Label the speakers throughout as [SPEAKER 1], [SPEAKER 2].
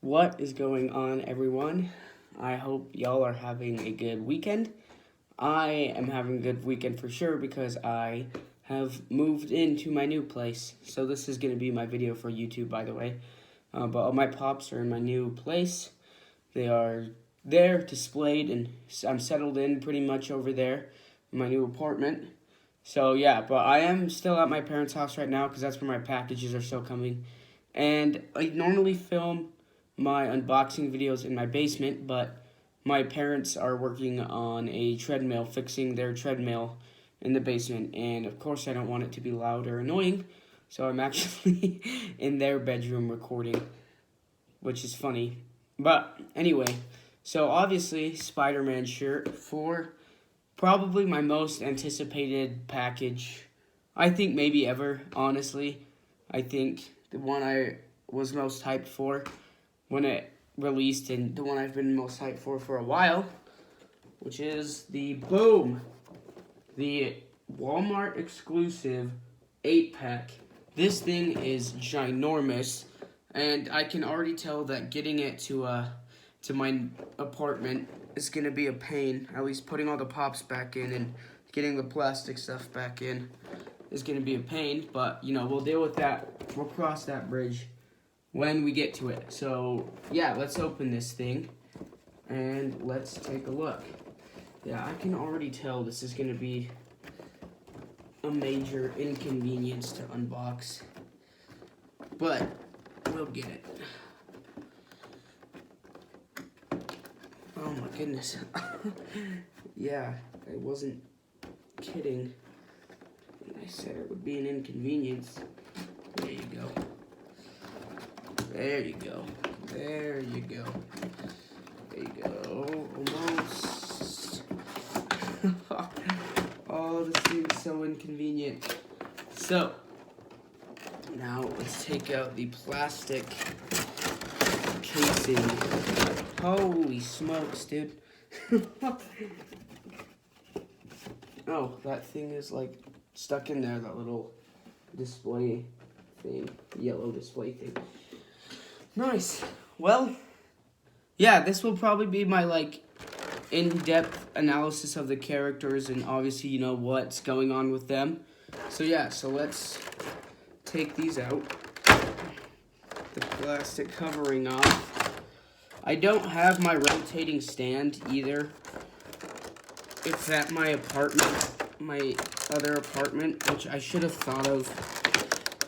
[SPEAKER 1] What is going on, everyone? I hope y'all are having a good weekend. I am having a good weekend for sure because I have moved into my new place. So this is going to be my video for YouTube, by the way. But all my pops are in my new place. They are there, displayed, and I'm settled in pretty much over there in my new apartment. So yeah, but I am still at my parents' house right now because that's where my packages are still coming. And I normally film my unboxing videos in my basement, but my parents are working on a treadmill, fixing their treadmill in the basement, and of course I don't want it to be loud or annoying, so I'm actually in their bedroom recording, which is funny. But anyway, so obviously Spider-Man shirt for probably my most anticipated package, I think maybe ever, honestly. I think the one I was most hyped for when it released, and the one I've been most hyped for a while, which is the Walmart exclusive 8-pack. This thing is ginormous, and I can already tell that getting it to my apartment is gonna be a pain. At least putting all the pops back in and getting the plastic stuff back in is gonna be a pain. But you know, we'll deal with that. We'll cross that bridge when we get to it. So yeah, let's open this thing and let's take a look. Yeah, I can already tell this is gonna be a major inconvenience to unbox, but we'll get it. Oh my goodness. Yeah, I wasn't kidding when I said it would be an inconvenience. There you go. There you go. There you go. There you go. Almost. Oh, this seems so inconvenient. So, now let's take out the plastic casing. Holy smokes, dude. Oh, that thing is like stuck in there, that little display thing, yellow display thing. Nice. Well, yeah, this will probably be my, like, in-depth analysis of the characters and obviously, you know, what's going on with them. So, yeah, so let's take these out. The plastic covering off. I don't have my rotating stand either. It's at my apartment, my other apartment, which I should have thought of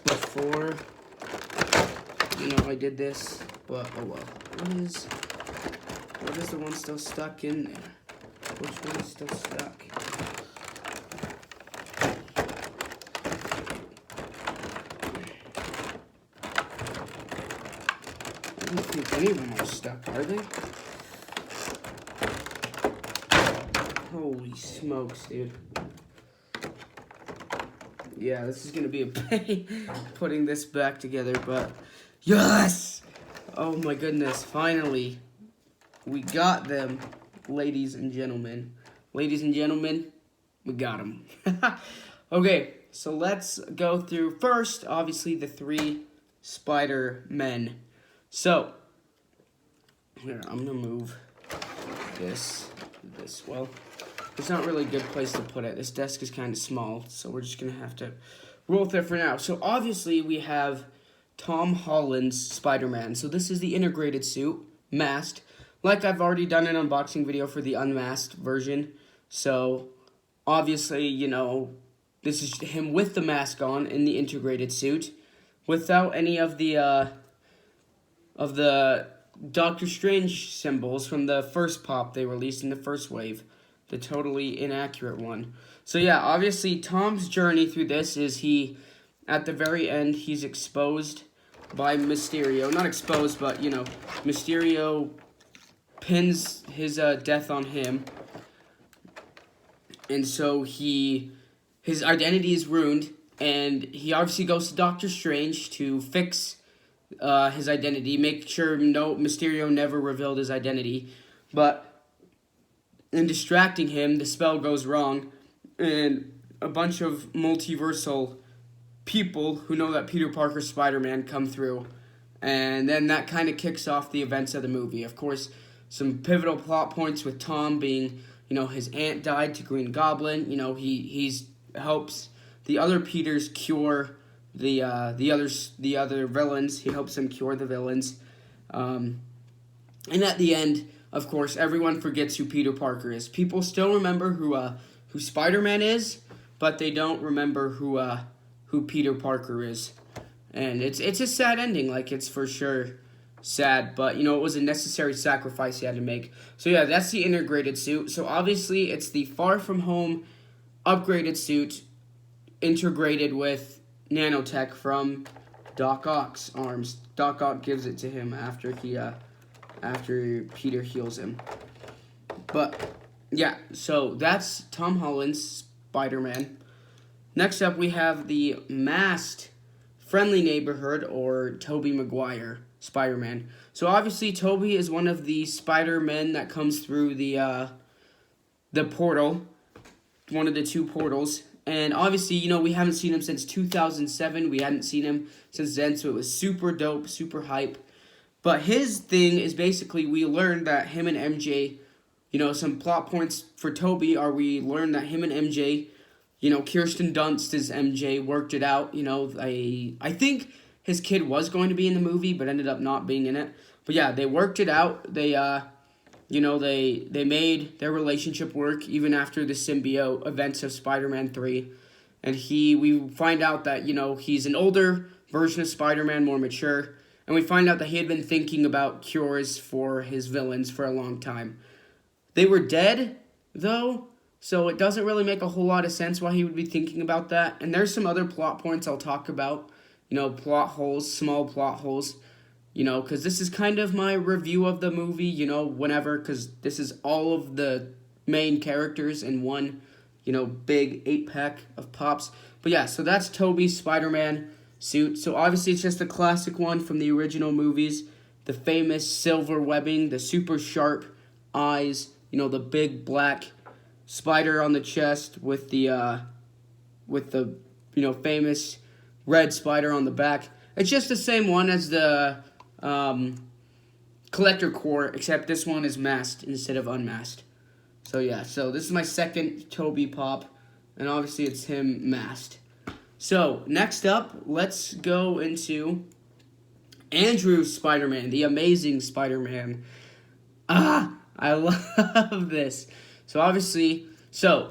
[SPEAKER 1] before. You know, I did this, but oh well. What is the one still stuck in there? Which one is still stuck? I don't think any of them are stuck, are they? Holy smokes, dude. Yeah, this is gonna be a pain putting this back together, but yes! Oh my goodness, finally. We got them, ladies and gentlemen. Ladies and gentlemen, we got them. Okay, so let's go through first, obviously, the 3 Spider-Men. So, here, I'm gonna move this. Well, it's not really a good place to put it. This desk is kind of small, so we're just gonna have to roll with it for now. So, obviously, we have Tom Holland's Spider-Man. So, this is the integrated suit, masked. Like I've already done an unboxing video for the unmasked version. So, obviously, you know, this is him with the mask on in the integrated suit, without any of the Doctor Strange symbols from the first pop they released in the first wave, the totally inaccurate one. So yeah, obviously Tom's journey through this is at the very end, he's exposed by Mysterio. Not exposed, but, you know, Mysterio pins his death on him, and so his identity is ruined, and he obviously goes to Doctor Strange to fix his identity, make sure Mysterio never revealed his identity, but in distracting him, the spell goes wrong, and a bunch of multiversal people who know that Peter Parker's Spider-Man come through, And then that kind of kicks off the events of the movie. Of course, some pivotal plot points with Tom being, his aunt died to Green Goblin. He's helps the other Peters cure the other villains. He helps them cure the villains. And at the end, of course, everyone forgets who Peter Parker is. People still remember who Spider-Man is, but they don't remember who Peter Parker is. And it's a sad ending. Like, it's for sure sad, but, it was a necessary sacrifice he had to make. So, yeah, that's the integrated suit. So, obviously, it's the Far From Home upgraded suit integrated with nanotech from Doc Ock's arms. Doc Ock gives it to him after Peter heals him. But, yeah, so that's Tom Holland's Spider-Man. Next up, we have the masked Friendly Neighborhood, or Tobey Maguire Spider-Man. So obviously Tobey is one of the Spider-Men that comes through the portal, one of the two portals. And obviously, we haven't seen him since 2007. We hadn't seen him since then, so it was super dope, super hype. But his thing is basically we learned that him and MJ, some plot points for Tobey are we learned that him and MJ, Kirsten Dunst as MJ worked it out. I think his kid was going to be in the movie, but ended up not being in it. But yeah, they worked it out. They, they made their relationship work even after the symbiote events of Spider-Man 3. And we find out that, he's an older version of Spider-Man, more mature. And we find out that he had been thinking about cures for his villains for a long time. They were dead, though. So it doesn't really make a whole lot of sense why he would be thinking about that. And there's some other plot points I'll talk about. Plot holes, small plot holes. Because this is kind of my review of the movie, whenever. Because this is all of the main characters in one, big 8-pack of pops. But yeah, so that's Tobey's Spider-Man suit. So obviously it's just a classic one from the original movies. The famous silver webbing, the super sharp eyes, the big black spider on the chest with the famous red spider on the back. It's just the same one as the Collector Core, except this one is masked instead of unmasked. So yeah, so this is my second Tobey Pop, and obviously it's him masked. So next up, let's go into Andrew's Spider-Man, the Amazing Spider-Man. I love this. So obviously,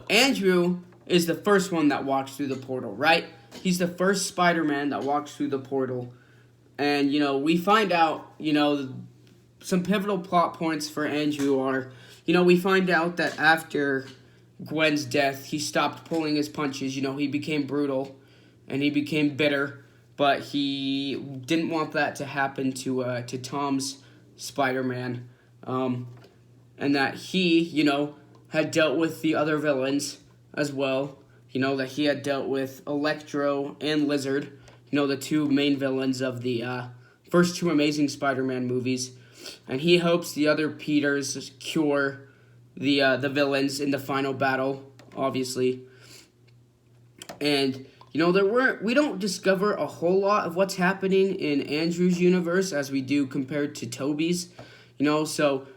[SPEAKER 1] Andrew is the first one that walks through the portal, right? He's the first Spider-Man that walks through the portal. And, we find out, some pivotal plot points for Andrew are, we find out that after Gwen's death, he stopped pulling his punches. He became brutal and he became bitter. But he didn't want that to happen to Tom's Spider-Man. And that he, had dealt with the other villains as well. That he had dealt with Electro and Lizard, the two main villains of the first two Amazing Spider-Man movies. And he hopes the other Peters cure the villains in the final battle, obviously. And, we don't discover a whole lot of what's happening in Andrew's universe as we do compared to Tobey's, so...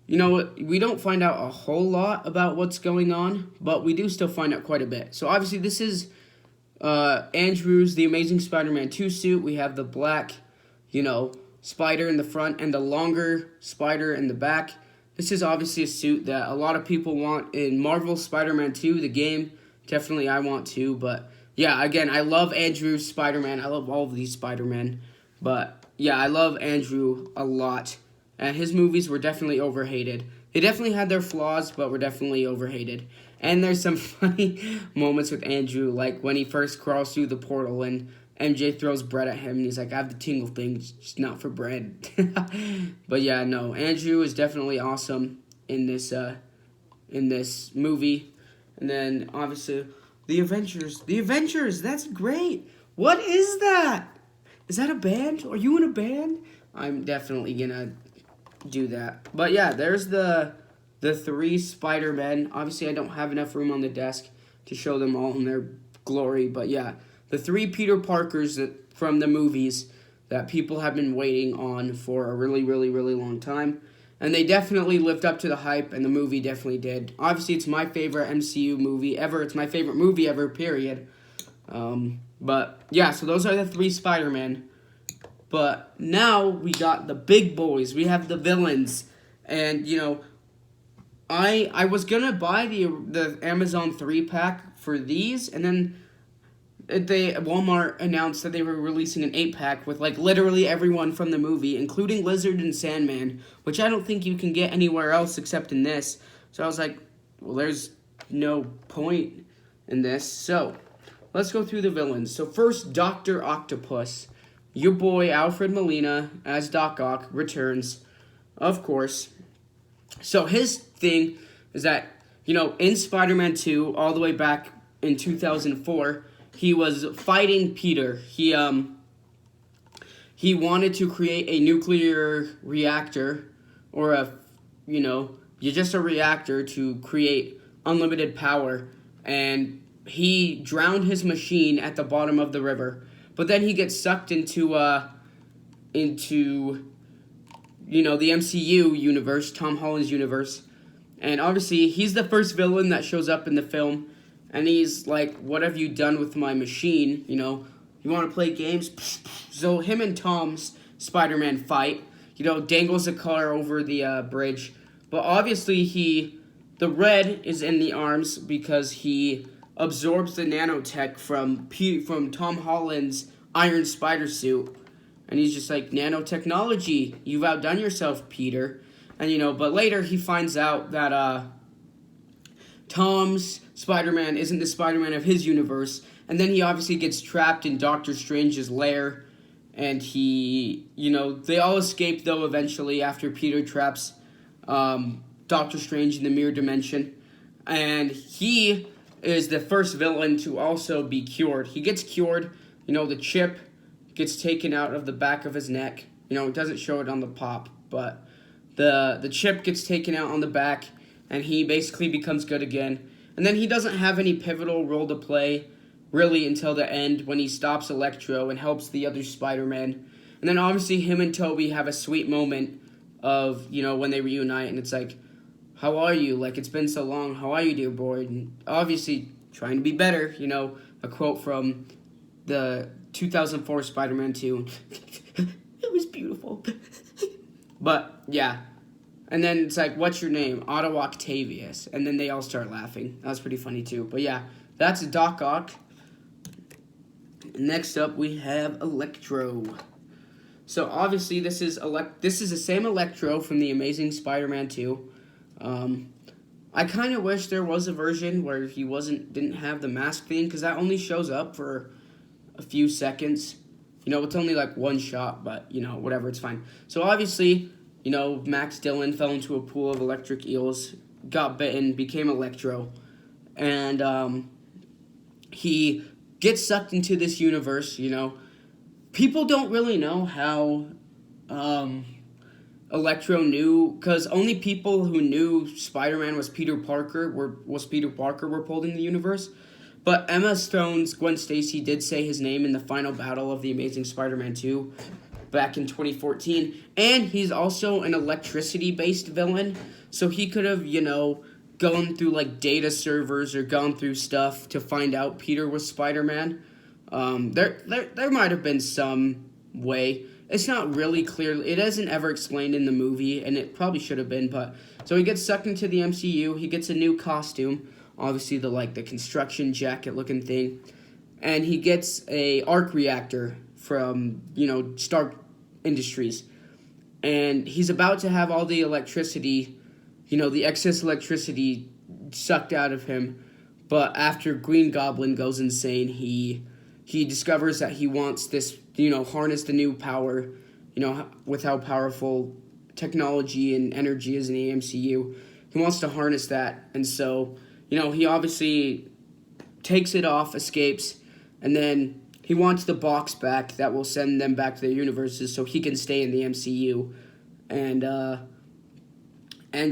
[SPEAKER 1] we don't find out a whole lot about what's going on, but we do still find out quite a bit. So obviously this is Andrew's The Amazing Spider-Man 2 suit. We have the black, spider in the front and the longer spider in the back. This is obviously a suit that a lot of people want in Marvel Spider-Man 2, the game. Definitely I want to, but yeah, again, I love Andrew's Spider-Man. I love all of these Spider-Men, but yeah, I love Andrew a lot. And his movies were definitely overhated. They definitely had their flaws, but were definitely overhated. And there's some funny moments with Andrew, like when he first crawls through the portal and MJ throws bread at him, and he's like, I have the tingle thing, it's just not for bread. But yeah, no, Andrew is definitely awesome in this movie. And then, obviously, The Avengers. The Avengers, that's great. What is that? Is that a band? Are you in a band? I'm definitely gonna do that. But yeah, there's the three Spider-Men. Obviously, I don't have enough room on the desk to show them all in their glory. But yeah, the three Peter Parkers from the movies that people have been waiting on for a really, really, really long time. And they definitely lived up to the hype, and the movie definitely did. Obviously, it's my favorite MCU movie ever. It's my favorite movie ever, period. But, yeah, so those are the 3 Spider-Man. But now we got the big boys. We have the villains. And, I was going to buy the Amazon 3-pack for these, and then Walmart announced that they were releasing an 8-pack with literally everyone from the movie, including Lizard and Sandman, which I don't think you can get anywhere else except in this. So I was like, well, there's no point in this. So let's go through the villains. So first, Dr. Octopus. Your boy Alfred Molina as Doc Ock returns, of course. So his thing is that, in Spider-Man 2, all the way back in 2004, he was fighting Peter. He wanted to create a nuclear reactor, or just a reactor to create unlimited power, and he drowned his machine at the bottom of the river. But then he gets sucked into the MCU universe, Tom Holland's universe, and obviously he's the first villain that shows up in the film. And he's like, what have you done with my machine? You want to play games? So him and Tom's Spider-Man fight. Dangles a car over the bridge. But obviously the red is in the arms because he absorbs the nanotech from Tom Holland's Iron Spider suit. And he's just like, nanotechnology, you've outdone yourself, Peter. And, but later he finds out that Tom's Spider-Man isn't the Spider-Man of his universe, and then he obviously gets trapped in Doctor Strange's lair, and they all escape, though, eventually, after Peter traps Doctor Strange in the mirror dimension, and he is the first villain to also be cured. He gets cured, the chip gets taken out of the back of his neck. It doesn't show it on the pop, but the chip gets taken out on the back, and he basically becomes good again. And then he doesn't have any pivotal role to play, really, until the end when he stops Electro and helps the other Spider-Man. And then obviously him and Tobey have a sweet moment of, when they reunite, and it's like, how are you? It's been so long. How are you, dear boy? And obviously trying to be better, a quote from the 2004 Spider-Man 2. It was beautiful. But, yeah. And then it's like, what's your name? Otto Octavius. And then they all start laughing. That was pretty funny, too. But yeah, that's Doc Ock. Next up, we have Electro. So obviously, this is the same Electro from the Amazing Spider-Man 2. I kind of wish there was a version where he didn't have the mask thing, because that only shows up for a few seconds. It's only one shot, but, whatever, it's fine. So obviously, Max Dillon fell into a pool of electric eels, got bitten, became Electro, and he gets sucked into this universe. People don't really know how Electro knew, because only people who knew Spider-Man was Peter Parker were pulled in the universe. But Emma Stone's Gwen Stacy did say his name in the final battle of The Amazing Spider-Man 2 back in 2014. And he's also an electricity-based villain, so he could have, gone through, data servers or gone through stuff to find out Peter was Spider-Man. There might have been some way. It's not really clear. It isn't ever explained in the movie, and it probably should have been. But so he gets sucked into the MCU. He gets a new costume, obviously the construction jacket looking thing, and he gets a arc reactor from Stark Industries, and he's about to have all the electricity, the excess electricity sucked out of him. But after Green Goblin goes insane, he discovers that he wants this, harness the new power, with how powerful technology and energy is in the MCU. He wants to harness that, and so, he obviously takes it off, escapes, and then he wants the box back that will send them back to their universes so he can stay in the MCU and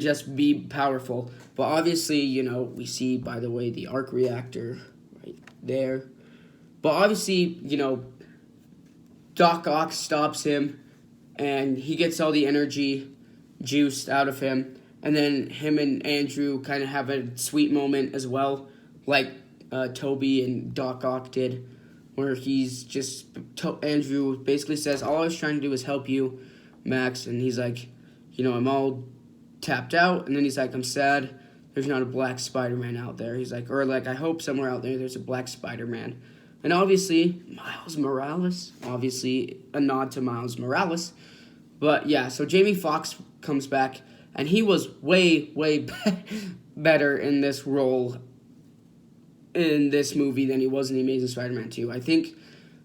[SPEAKER 1] just be powerful. But obviously, we see, by the way, the arc reactor right there. But obviously, Doc Ock stops him, and he gets all the energy juiced out of him. And then him and Andrew kind of have a sweet moment as well, like Toby and Doc Ock did, where Andrew basically says, all I was trying to do was help you, Max. And he's like, I'm all tapped out. And then he's like, I'm sad there's not a black Spider-Man out there. He's like, I hope somewhere out there's a black Spider-Man. And obviously, Miles Morales, obviously a nod to Miles Morales. But yeah, so Jamie Foxx comes back, and he was way, way better in this role in this movie than he was in The Amazing Spider-Man 2. I think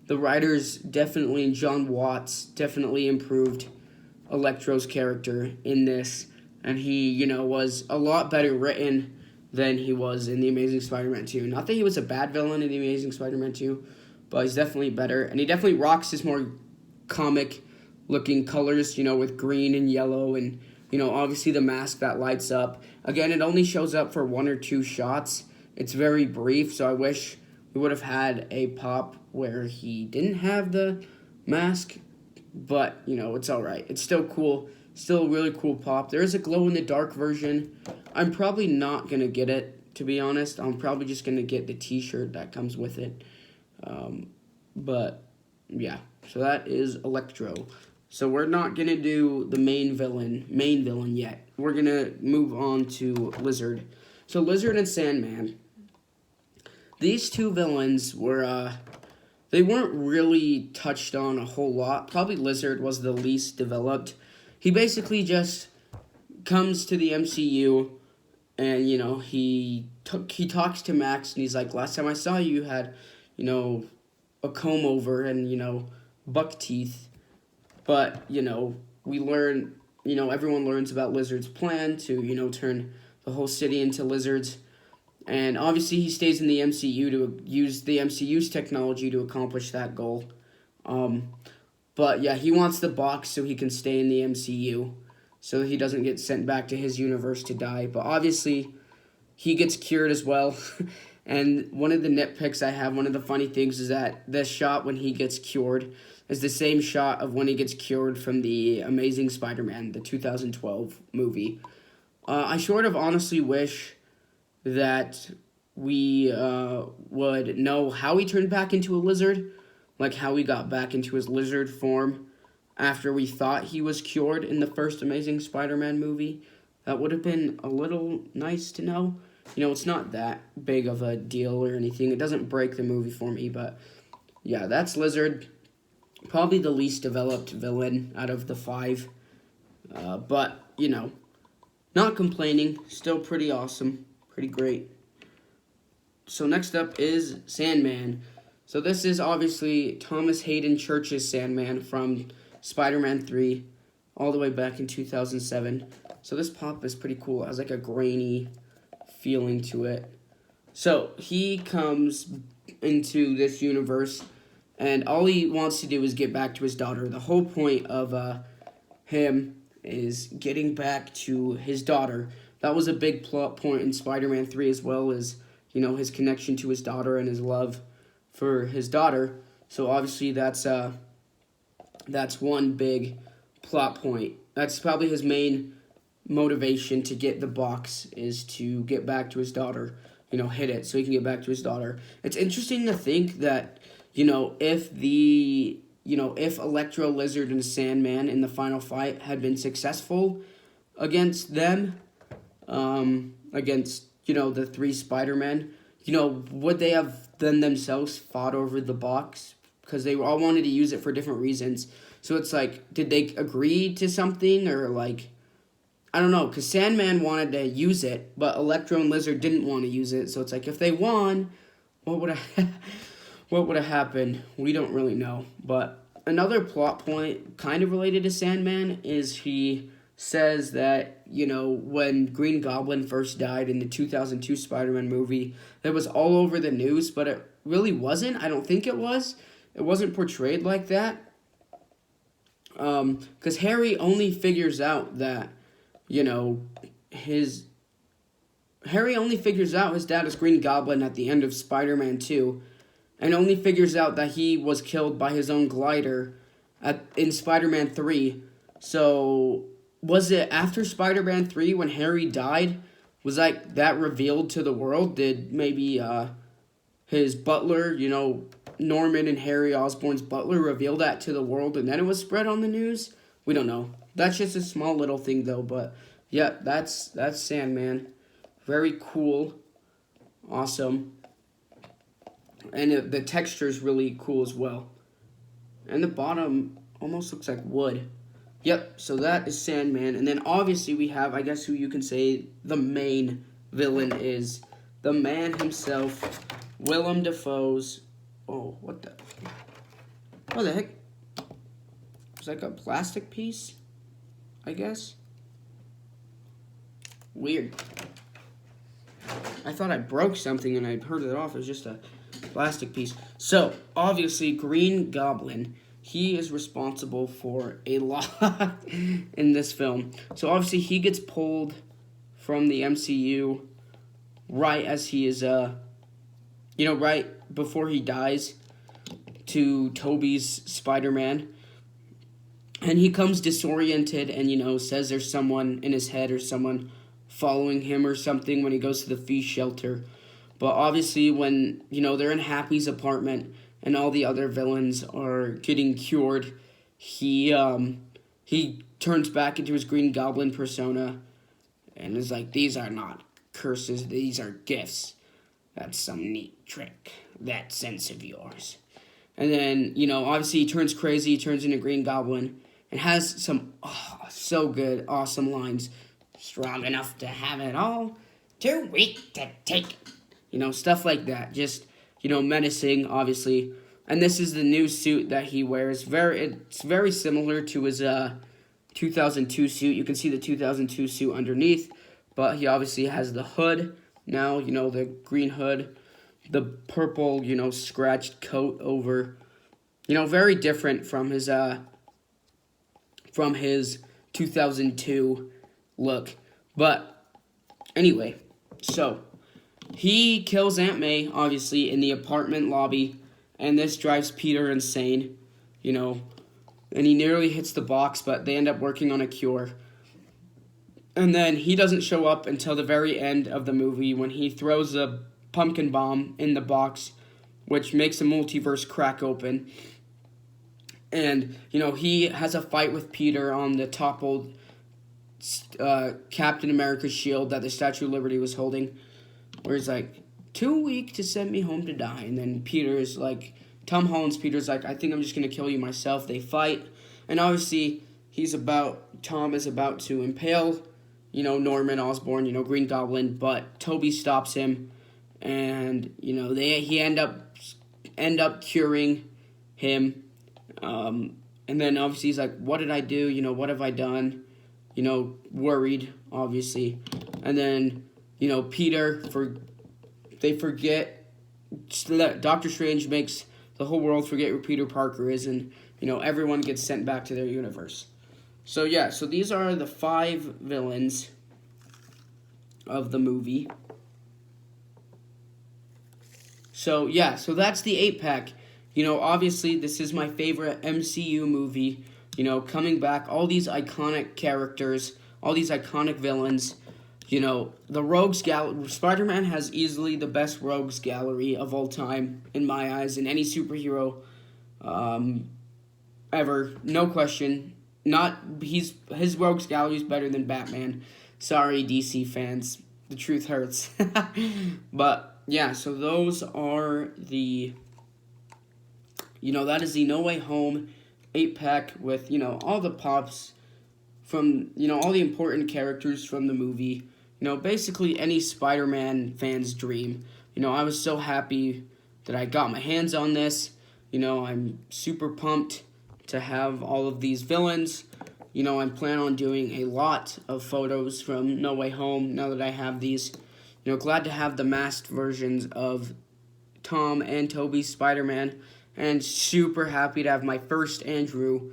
[SPEAKER 1] the writers definitely, and John Watts definitely improved Electro's character in this, and he, was a lot better written than he was in The Amazing Spider-Man 2. Not that he was a bad villain in The Amazing Spider-Man 2, but he's definitely better, and he definitely rocks his more comic-looking colors, with green and yellow, and, obviously the mask that lights up. Again, it only shows up for 1 or 2 shots. It's very brief, so I wish we would have had a pop where he didn't have the mask, but, it's alright. It's still cool. Still a really cool pop. There is a glow-in-the-dark version. I'm probably not going to get it, to be honest. I'm probably just going to get the t-shirt that comes with it. But, yeah. So that is Electro. So we're not going to do the main villain yet. We're going to move on to Lizard. So Lizard and Sandman. These two villains were, they weren't really touched on a whole lot. Probably Lizard was the least developed. He basically just comes to the MCU, and, he talks to Max, and he's like, last time I saw you, you had, a comb over and, buck teeth. But, we learn, everyone learns about Lizard's plan to, turn the whole city into lizards. And obviously he stays in the MCU to use the MCU's technology to accomplish that goal. But yeah, he wants the box so he can stay in the MCU, so he doesn't get sent back to his universe to die. But obviously, he gets cured as well. And one of the nitpicks I have, one of the funny things, is that the shot when he gets cured is the same shot of when he gets cured from the Amazing Spider-Man, the 2012 movie. I sort of honestly wish that we would know how he turned back into a lizard, like how he got back into his lizard form after we thought he was cured in the first Amazing Spider-Man movie. That would have been a little nice to know. It's not that big of a deal or anything. It doesn't break the movie for me, but yeah, that's Lizard. Probably the least developed villain out of the 5. But, not complaining. Still pretty awesome. Pretty great. So next up is Sandman. So this is obviously Thomas Hayden Church's Sandman from Spider-Man 3 all the way back in 2007. So this pop is pretty cool. It has like a grainy feeling to it. So he comes into this universe, and all he wants to do is get back to his daughter. The whole point of him is getting back to his daughter. That was a big plot point in Spider-Man 3 as well, as, his connection to his daughter and his love for his daughter. So obviously that's one big plot point. That's probably his main motivation to get the box, is to get back to his daughter, hit it so he can get back to his daughter. It's interesting to think that, if Electro, Lizard, and Sandman in the final fight had been successful against them, against, the 3 Spider-Men, would they have then themselves fought over the box? Because they all wanted to use it for different reasons. So it's like, did they agree to something, or like, I don't know, because Sandman wanted to use it, but Electro and Lizard didn't want to use it. So it's like, if they won, what would have happened? We don't really know. But another plot point kind of related to Sandman is he says that, when Green Goblin first died in the 2002 Spider-Man movie, that was all over the news, but it really wasn't. I don't think it was. It wasn't portrayed like that. Because Harry only figures out that, Harry only figures out his dad is Green Goblin at the end of Spider-Man 2, and only figures out that he was killed by his own glider in Spider-Man 3. So, was it after Spider-Man 3 when Harry died? Was like that revealed to the world? Did maybe his butler, Norman and Harry Osborn's butler, reveal that to the world and then it was spread on the news? We don't know. That's just a small little thing though, but yeah, that's Sandman. Very cool. Awesome. And the texture is really cool as well. And the bottom almost looks like wood. Yep, so that is Sandman. And then obviously we have, I guess who you can say the main villain is. The man himself, Willem Dafoe's... Oh, what the heck? It's like a plastic piece, I guess. Weird. I thought I broke something and I heard it off. It was just a plastic piece. So, obviously, Green Goblin, he is responsible for a lot in this film. So, obviously, he gets pulled from the MCU right as he is, right before he dies to Tobey's Spider-Man. And he comes disoriented and, says there's someone in his head or someone following him or something when he goes to the feast shelter. But obviously when, they're in Happy's apartment and all the other villains are getting cured, he turns back into his Green Goblin persona and is like, these are not curses, these are gifts. That's some neat trick, that sense of yours. And then, obviously he turns crazy, he turns into Green Goblin, and has some so good, awesome lines. Strong enough to have it all, too weak to take it. Stuff like that. Just, menacing, obviously. And this is the new suit that he wears. It's very similar to his 2002 suit. You can see the 2002 suit underneath, but he obviously has the hood now, the green hood, the purple, scratched coat over. Very different from his 2002 look. But anyway, so he kills Aunt May, obviously, in the apartment lobby, and this drives Peter insane, and he nearly hits the box, but they end up working on a cure. And then he doesn't show up until the very end of the movie when he throws a pumpkin bomb in the box, which makes the multiverse crack open. And, he has a fight with Peter on the toppled Captain America's shield that the Statue of Liberty was holding, where he's like, too weak to send me home to die. And then Peter's like, Tom Holland's Peter's like, I think I'm just going to kill you myself. They fight. And obviously, Tom is about to impale, Norman Osborn, Green Goblin, but Tobey stops him. And, he end up curing him. And then obviously he's like, what did I do? What have I done? Worried, obviously. And then, they forget, Doctor Strange makes the whole world forget who Peter Parker is, and, everyone gets sent back to their universe. So, yeah, so these are the 5 villains of the movie. So, yeah, so that's the 8-pack. Obviously, this is my favorite MCU movie. Coming back, all these iconic characters, all these iconic villains. The Rogues Gallery, Spider-Man has easily the best Rogues Gallery of all time, in my eyes, in any superhero ever. No question. His Rogues Gallery is better than Batman. Sorry, DC fans. The truth hurts. But, yeah, so those are the... that is the No Way Home 8-pack with, all the pops from, all the important characters from the movie. Basically any Spider-Man fan's dream. I was so happy that I got my hands on this. I'm super pumped to have all of these villains. I plan on doing a lot of photos from No Way Home now that I have these. Glad to have the masked versions of Tom and Tobey's Spider-Man. And super happy to have my first Andrew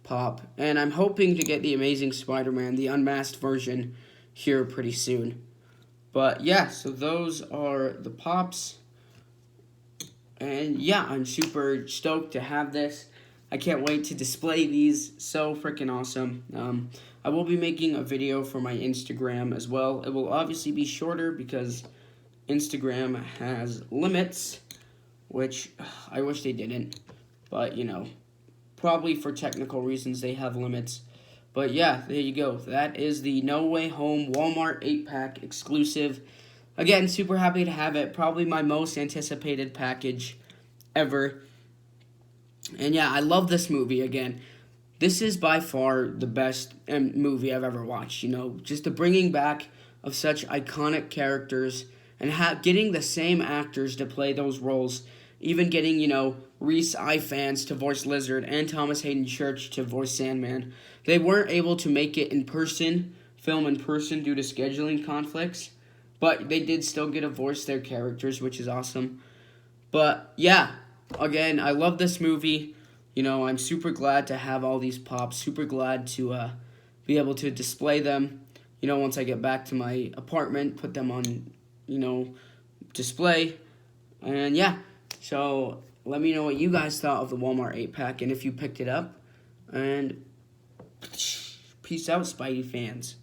[SPEAKER 1] Pop. And I'm hoping to get the Amazing Spider-Man, the unmasked version, here pretty soon. But yeah, so those are the Pops. And yeah, I'm super stoked to have this. I can't wait to display these. So freaking awesome. I will be making a video for my Instagram as well. It will obviously be shorter because Instagram has limits, which I wish they didn't. But, you know, probably for technical reasons they have limits. But yeah, there you go. That is the No Way Home Walmart 8-pack exclusive. Again, super happy to have it. Probably my most anticipated package ever. And yeah, I love this movie again. This is by far the best movie I've ever watched. You know, just the bringing back of such iconic characters and getting the same actors to play those roles. Even getting, you know, Reese Ifans to voice Lizard and Thomas Hayden Church to voice Sandman. They weren't able to make it in person, film in person due to scheduling conflicts, but they did still get to voice their characters, which is awesome. But yeah, again, I love this movie. You know, I'm super glad to have all these pops, super glad to be able to display them, you know, once I get back to my apartment, put them on, you know, display. And yeah, so let me know what you guys thought of the Walmart 8-pack and if you picked it up. And peace out, Spidey fans.